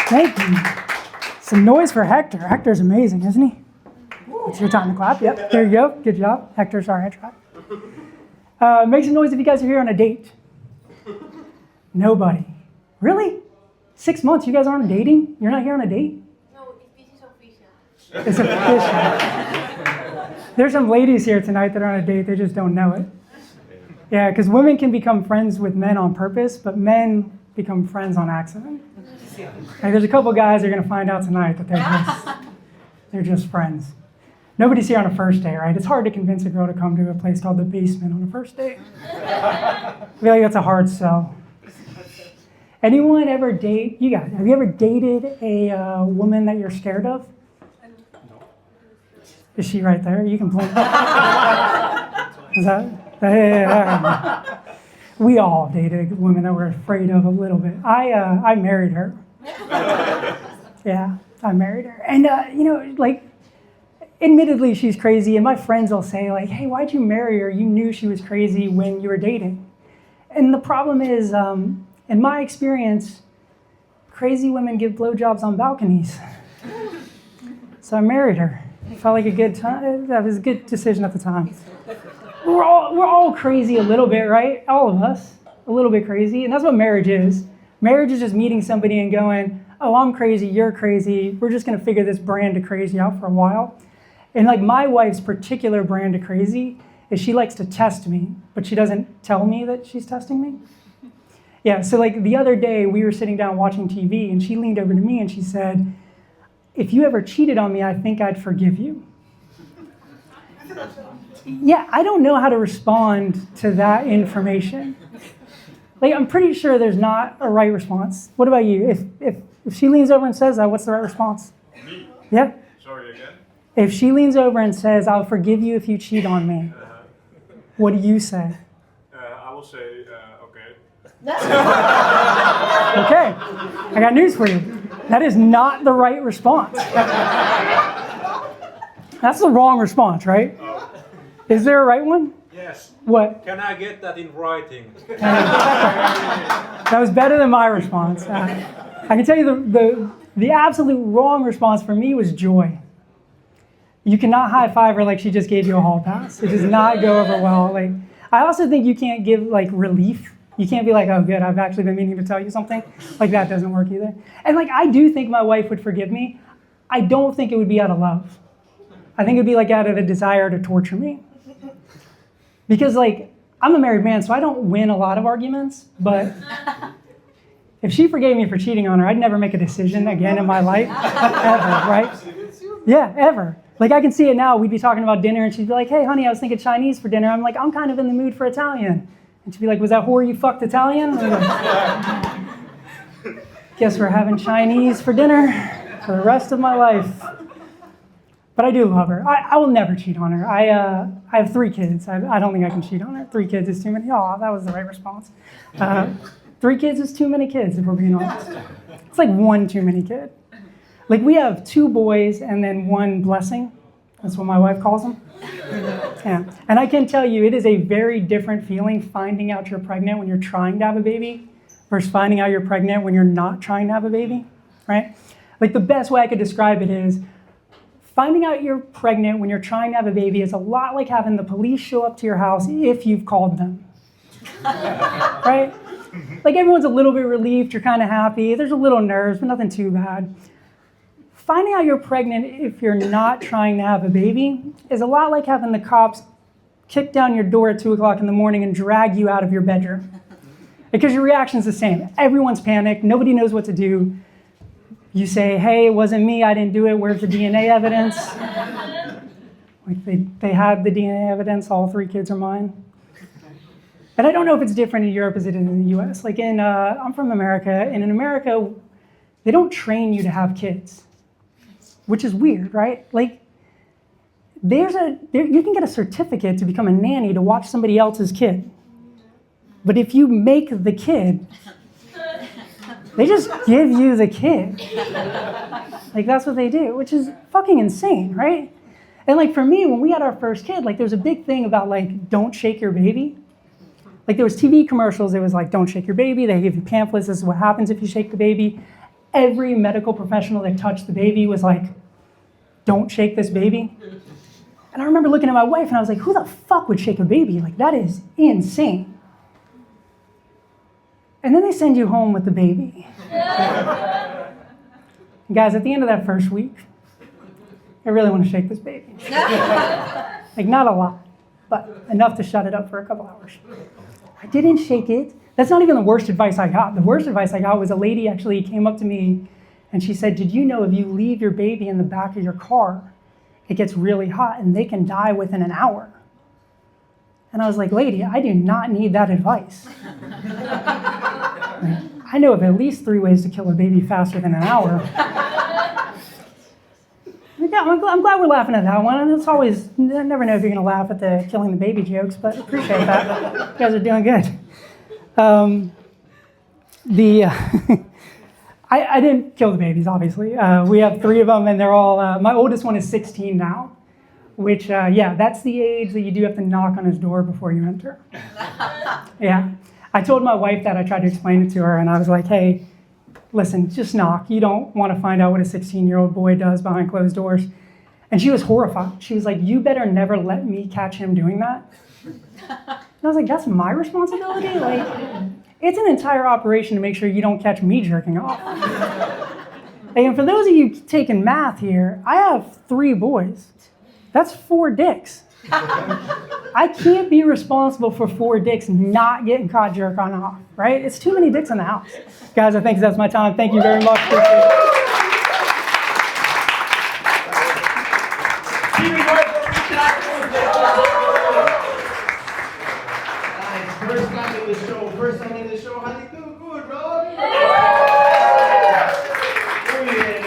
Thank you. Some noise for Hector. Hector's amazing, isn't he? It's your time to clap. Yep, there you go. Good job. Hector, sorry, I tried. Make some noise if you guys are here on a date. Nobody. Really? 6 months, you guys aren't dating? You're not here on a date? No, this is official. It's official. There's some ladies here tonight that are on a date, they just don't know it. Yeah, because women can become friends with men on purpose, but men become friends on accident. Like, there's a couple guys that are going to find out tonight that they're just friends. Nobody's here on a first date, right? It's hard to convince a girl to come to a place called The Basement on a first date. I feel like that's a hard sell. Anyone ever date, you guys, have you ever dated a woman that you're scared of? Is she right there? You can blink. Is that? Yeah. We all dated women that we're afraid of a little bit. I married her. Yeah, I married her. And, like, admittedly, she's crazy. And my friends will say, like, hey, why'd you marry her? You knew she was crazy when you were dating. And the problem is, in my experience, crazy women give blowjobs on balconies. So I married her. It felt like a good time. That was a good decision at the time. We're all crazy a little bit, right? All of us, a little bit crazy. And that's what marriage is. Marriage is just meeting somebody and going, oh, I'm crazy, you're crazy. We're just going to figure this brand of crazy out for a while. And like my wife's particular brand of crazy is she likes to test me, but she doesn't tell me that she's testing me. Yeah, so like the other day we were sitting down watching TV and she leaned over to me and she said, if you ever cheated on me, I think I'd forgive you. Yeah, I don't know how to respond to that information. Like, I'm pretty sure there's not a right response. What about you? If she leans over and says that, what's the right response? Me? Yeah? Sorry again? If she leans over and says, I'll forgive you if you cheat on me, what do you say? I will say, okay. Okay, I got news for you. That is not the right response. That's the wrong response, right? Is there a right one? Yes. What? Can I get that in writing? That was better than my response. I can tell you the absolute wrong response for me was joy. You cannot high five her like she just gave you a hall pass. It does not go over well. Like, I also think you can't give like relief. You can't be like, oh good, I've actually been meaning to tell you something. Like that doesn't work either. And like I do think my wife would forgive me. I don't think it would be out of love. I think it would be like out of a desire to torture me. Because like, I'm a married man, so I don't win a lot of arguments, but if she forgave me for cheating on her, I'd never make a decision again in my life, ever, right? Yeah, ever. Like I can see it now, we'd be talking about dinner and she'd be like, hey honey, I was thinking Chinese for dinner. I'm like, I'm kind of in the mood for Italian. And she'd be like, was that whore you fucked Italian? I'm like, guess we're having Chinese for dinner for the rest of my life. But I do love her. I will never cheat on her. I have 3 kids. I don't think I can cheat on her. 3 kids is too many. Oh, that was the right response. 3 kids is too many kids, if we're being honest. It's like 1 too many kid. Like we have 2 boys and then 1 blessing. That's what my wife calls them. Yeah. And I can tell you, it is a very different feeling finding out you're pregnant when you're trying to have a baby versus finding out you're pregnant when you're not trying to have a baby, right? Like the best way I could describe it is, finding out you're pregnant when you're trying to have a baby is a lot like having the police show up to your house if you've called them. Right? Like everyone's a little bit relieved, you're kind of happy, there's a little nerves, but nothing too bad. Finding out you're pregnant if you're not trying to have a baby is a lot like having the cops kick down your door at 2 o'clock in the morning and drag you out of your bedroom. Because your reaction's the same. Everyone's panicked, nobody knows what to do. You say, hey, it wasn't me, I didn't do it, where's the DNA evidence? Like they had the DNA evidence, all 3 kids are mine. And I don't know if it's different in Europe as it is in the US. Like I'm from America, and in America, they don't train you to have kids, which is weird, right? Like you can get a certificate to become a nanny to watch somebody else's kid. But if you make the kid, they just give you the kid. Like that's what they do, which is fucking insane, right? And like for me, when we had our first kid, like there was a big thing about like, don't shake your baby. Like there was TV commercials, it was like, don't shake your baby. They give you pamphlets, this is what happens if you shake the baby. every medical professional that touched the baby was like, don't shake this baby. And I remember looking at my wife and I was like, who the fuck would shake a baby? Like, that is insane. And then they send you home with the baby. Guys, at the end of that first week, I really want to shake this baby. Like, not a lot, but enough to shut it up for a couple hours. I didn't shake it. That's not even the worst advice I got. The worst advice I got was a lady actually came up to me and she said, did you know if you leave your baby in the back of your car, it gets really hot and they can die within an hour? And I was like, lady, I do not need that advice. Like, I know of at least 3 ways to kill a baby faster than an hour. Yeah, I'm glad we're laughing at that one. It's always, I never know if you're going to laugh at the killing the baby jokes, but appreciate that. You guys are doing good. I didn't kill the babies, obviously. We have 3 of them, and they're all, my oldest one is 16 now, which, yeah, that's the age that you do have to knock on his door before you enter. Yeah. I told my wife that. I tried to explain it to her, and I was like, hey, listen, just knock. You don't want to find out what a 16-year-old boy does behind closed doors. And she was horrified. She was like, you better never let me catch him doing that. And I was like, that's my responsibility? Like, it's an entire operation to make sure you don't catch me jerking off. And for those of you taking math here, I have 3 boys. That's 4 dicks. I can't be responsible for 4 dicks not getting caught jerking off, right? It's too many dicks in the house. Guys, I think that's my time. Thank you very much. Appreciate it.